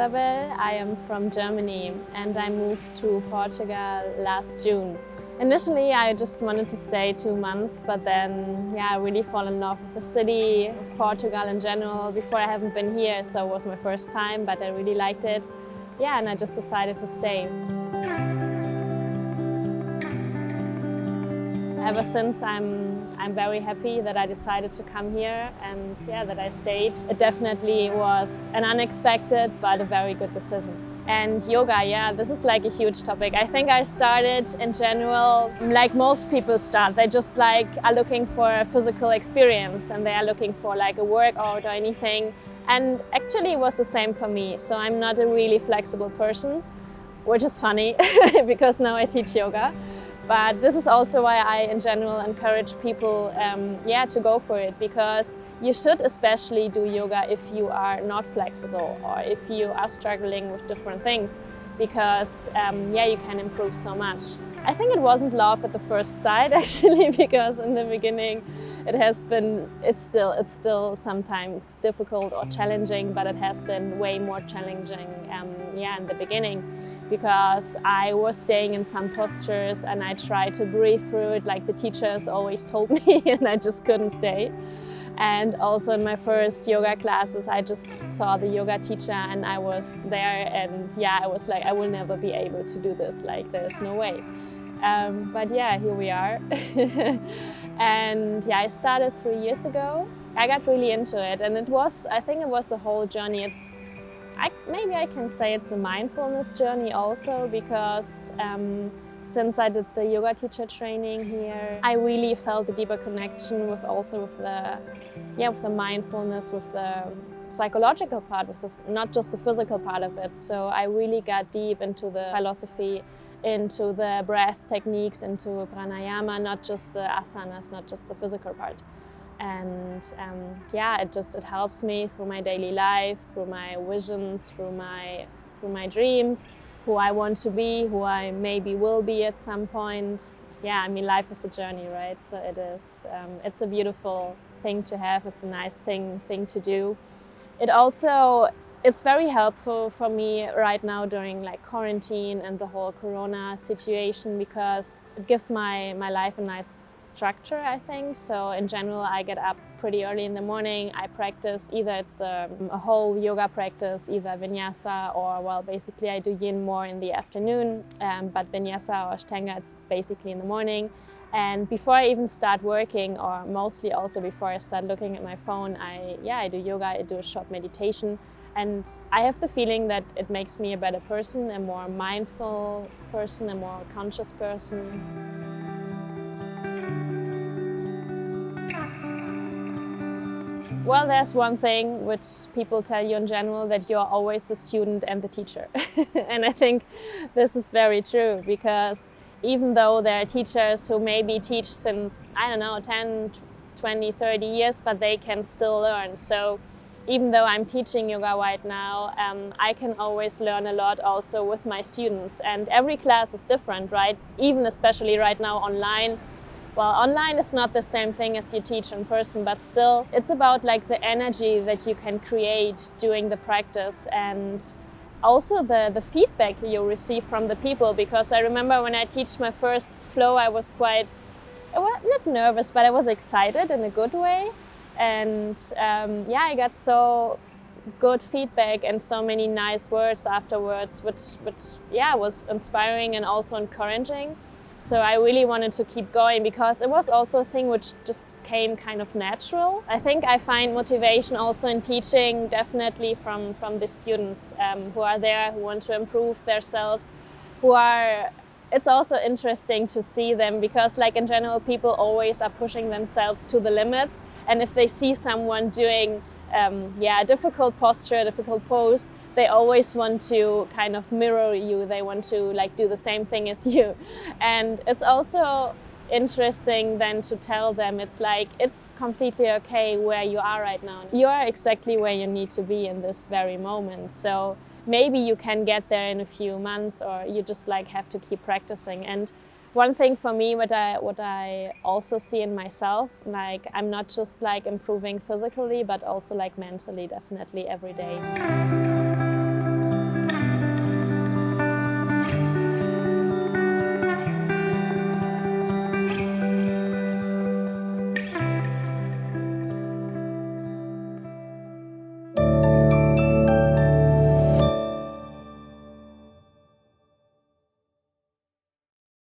Isabel. I am from Germany and I moved to Portugal last June. Initially, I just wanted to stay 2 months, but then I really fall in love with the city, of Portugal in general. Before, I haven't been here, so it was my first time, but I really liked it. And I just decided to stay. Ever since, I'm very happy that I decided to come here and that I stayed. It definitely was an unexpected but a very good decision. And yoga, this is like a huge topic. I think I started in general like most people start. They just are looking for a physical experience and they are looking for like a workout or anything. And actually it was the same for me. So I'm not a really flexible person, which is funny because now I teach yoga. But this is also why I, in general, encourage people to go for it, because you should especially do yoga if you are not flexible or if you are struggling with different things, because you can improve so much. I think it wasn't love at the first sight actually, because in the beginning it's still sometimes difficult or challenging, but it has been way more challenging in the beginning, because I was staying in some postures and I tried to breathe through it like the teachers always told me and I just couldn't stay. And also in my first yoga classes, I just saw the yoga teacher and I was there and I was like, I will never be able to do this, like there's no way. But here we are. And I started 3 years ago. I got really into it and I think it was a whole journey. Maybe I can say it's a mindfulness journey also, because since I did the yoga teacher training here, I really felt a deeper connection with the mindfulness, with the psychological part, not just the physical part of it. So I really got deep into the philosophy, into the breath techniques, into pranayama, not just the asanas, not just the physical part. And it helps me through my daily life, through my visions, through my dreams, who I want to be, who I maybe will be at some point. I mean, life is a journey, right? So it is. It's a beautiful thing to have. It's a nice thing to do. It's very helpful for me right now during quarantine and the whole Corona situation, because it gives my life a nice structure, I think. So in general, I get up pretty early in the morning. I practice, either it's a whole yoga practice, either vinyasa or, basically I do yin more in the afternoon, but vinyasa or ashtanga, it's basically in the morning. And before I even start working, or mostly also before I start looking at my phone, I do yoga, I do a short meditation. And I have the feeling that it makes me a better person, a more mindful person, a more conscious person. Well, there's one thing which people tell you in general, that you're always the student and the teacher. And I think this is very true, because even though there are teachers who maybe teach since, 10, 20, 30 years, but they can still learn. So even though I'm teaching yoga right now, I can always learn a lot also with my students. And every class is different, right? Even especially right now online. Well, online is not the same thing as you teach in person, but still it's about the energy that you can create during the practice, and also the feedback you receive from the people. Because I remember when I teach my first flow, I was not nervous, but I was excited in a good way. And I got so good feedback and so many nice words afterwards, which was inspiring and also encouraging. So I really wanted to keep going, because it was also a thing which just came kind of natural. I think I find motivation also in teaching, definitely from the students who are there, who want to improve themselves, it's also interesting to see them, because in general, people always are pushing themselves to the limits. And if they see someone doing a difficult posture, a difficult pose, they always want to kind of mirror you. They want to do the same thing as you. And it's also interesting then to tell them it's completely okay where you are right now. You are exactly where you need to be in this very moment. So maybe you can get there in a few months, or you just have to keep practicing. And one thing for me, what I also see in myself, I'm not just improving physically, but also mentally, definitely every day.